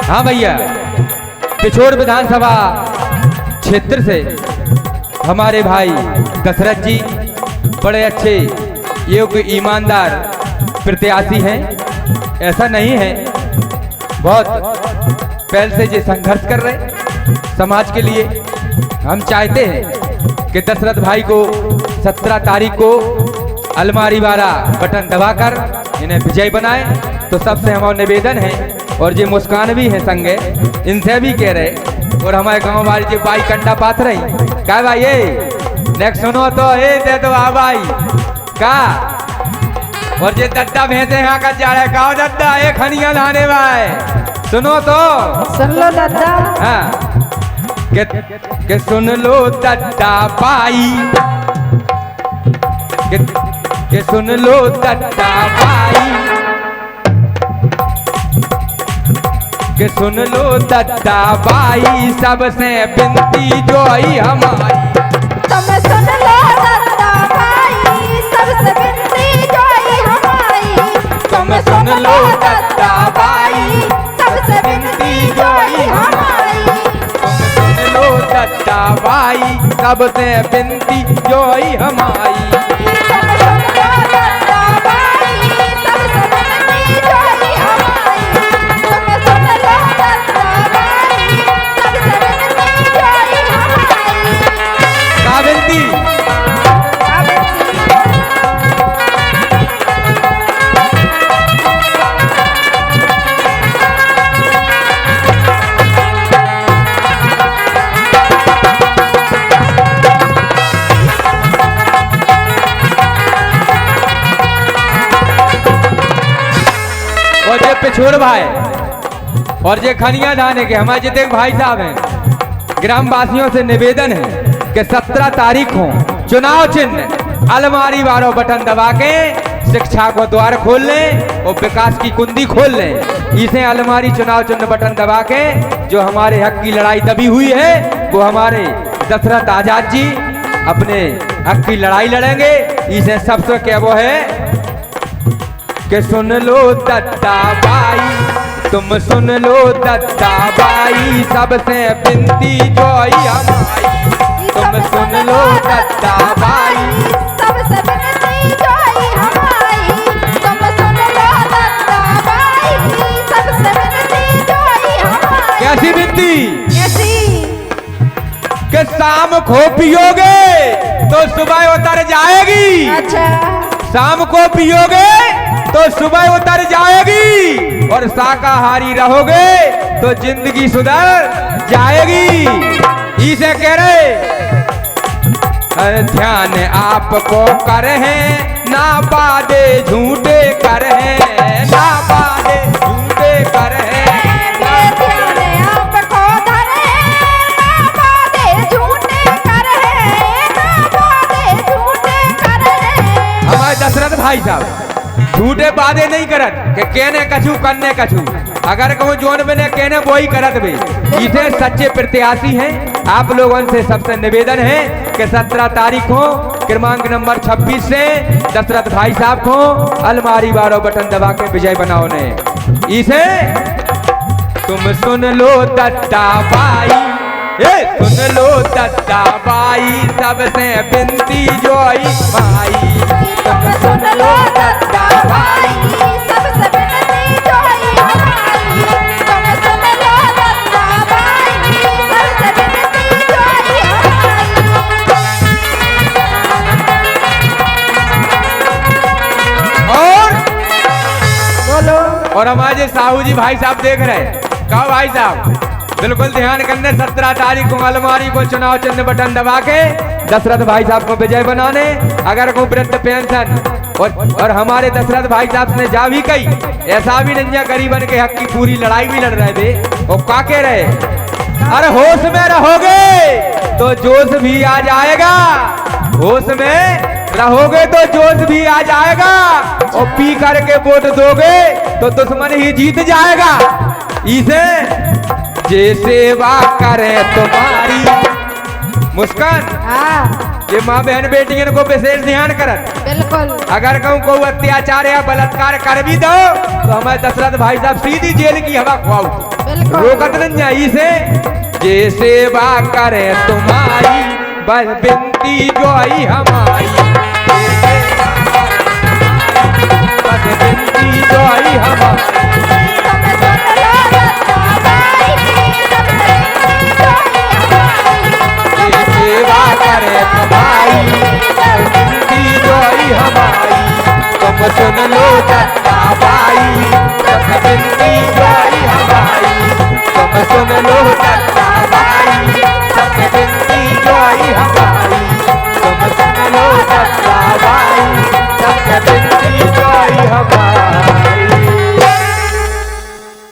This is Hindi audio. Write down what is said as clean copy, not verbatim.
हाँ भैया, पिछोर विधानसभा क्षेत्र से हमारे भाई दशरथ जी बड़े अच्छे योग्य ईमानदार प्रत्याशी हैं। ऐसा नहीं है, बहुत पहले से ये संघर्ष कर रहे समाज के लिए। हम चाहते हैं कि दशरथ भाई को 17 तारीख को अलमारी वाला बटन दबाकर इन्हें विजय बनाए। तो सबसे हमारा निवेदन है, और ये मुस्कान भी है संगे, इनसे भी कह रहे, और हमारे गांव वाली जो बाई कंडा पात रही क्या भाई ये नेक्स्ट सुनो तो ये दे दो आ भाई का, और ये दद्दा भेजे यहाँ का जा रहा है गाँव दद्दा एक खनिया लाने भाई सुनो तो सुन लो दादा। हाँ के सुन लो दद्दा भाई, के सुन लो दद्दा भाई, के सुन लो दद्दा भाई, सबसे बिनती जो आई हमारी। तुम सुन लो दादा भाई, सबसे बिनती जो आई हमारी। तुम सुन लो दद्दा भाई, सबसे बिनती जो आई हमारी। तुम सुन लो दद्दा भाई, सबसे बिनती जो आई हमारी। और जे पिछोर भाई और जे खनिया धाने के हमारे जितने भाई साहब हैं, ग्राम वासियों से निवेदन है कि 17 तारीख को चुनाव चिन्ह अलमारी वालों बटन दबा के शिक्षा को द्वार खोल लें और विकास की कुंडी खोल लें। इसे अलमारी चुनाव चिन्ह बटन दबा के जो हमारे हक की लड़ाई दबी हुई है, वो हमारे दशरथ आजाद जी अपने हक की लड़ाई लड़ेंगे। इसे सबसे क्या वो है कि सुन लो दद्दा भाई, तुम सुन लो दद्दा भाई, सबसे बिनती जो आई हमारी। तुम सुन लो दद्दा भाई, सबसे बिनती जो आई हमारी। तुम सुन लो दद्दा भाई, सबसे बिनती जो आई हमारी। कैसी बिनती? कैसी? कि शाम को पियोगे तो सुबह उतर जाएगी। अच्छा। शाम को पियोगे तो सुबह उतर जाएगी, और शाकाहारी रहोगे तो जिंदगी सुधर जाएगी। इसे कह रहे ध्यान आपको कर हैं, ना वादे झूठे कर हैं, ना वादे झूठे कर हैं। ध्यान आपको धरे, ना वादे झूठे कर हैं, ना वादे झूठे कर हैं। हमारे दशरथ भाई साहब झूठे वादे नहीं करत कि कहने कछु करने कछु, अगर कहूँ जोन बने कहने वो ही करत भी। इसे सच्चे प्रत्याशी हैं। आप लोगों से सबसे निवेदन है कि 17 तारीख को क्रमांक नंबर 26 से दशरथ भाई साहब को अलमारी वालों बटन दबा के विजय बनाओ ने। इसे तुम सुन लो दद्दा भाई, सुन लो दद्दा भाई, सबसे बिनती जो आई भाई। तुम सुन लो दद्दा भाई, सबसे बिनती जो आई हमारी। तुम सुन लो दद्दा भाई, सबसे बिनती जो आई हमारी। बोलो। और हमारे साहू जी भाई साहब देख रहे हैं, कहो भाई साहब बिल्कुल ध्यान करने। 17 तारीख को अलमारी को चुनाव चिन्ह बटन दबा के दशरथ भाई साहब को विजय बनाने। अगर को वृद्ध पेंशन और हमारे दशरथ भाई साहब ने जा भी कही, ऐसा भी नहीं है गरीबन के हक की पूरी लड़ाई भी लड़ रहे थे। और क्या कह रहे, अरे होश में रहोगे तो जोश भी आ जाएगा, होश में रहोगे तो जोश भी आ जाएगा, और पी करके वोट दोगे तो दुश्मन ही जीत जाएगा। इसे जे सेवा करे तुम्हारी मुस्कान, ये माँ बहन बेटियन को विशेष ध्यान करत। बिल्कुल अगर कहूँ को अत्याचार या बलात्कार कर भी दो तो हमारे दशरथ भाई साहब सीधी जेल की हवा खुआओ, बिल्कुल रोकत न जाई से। जे सेवा करे तुम्हारी बस बिनती जो आई हमारी, बस बिनती जो आई हमारी। तुम सुन लो रत्नाबाई, सबसे सेवा करे तुम्हारी बिनती जो आई हमारी, तुम सुन लो रत्नाबाई, सबसे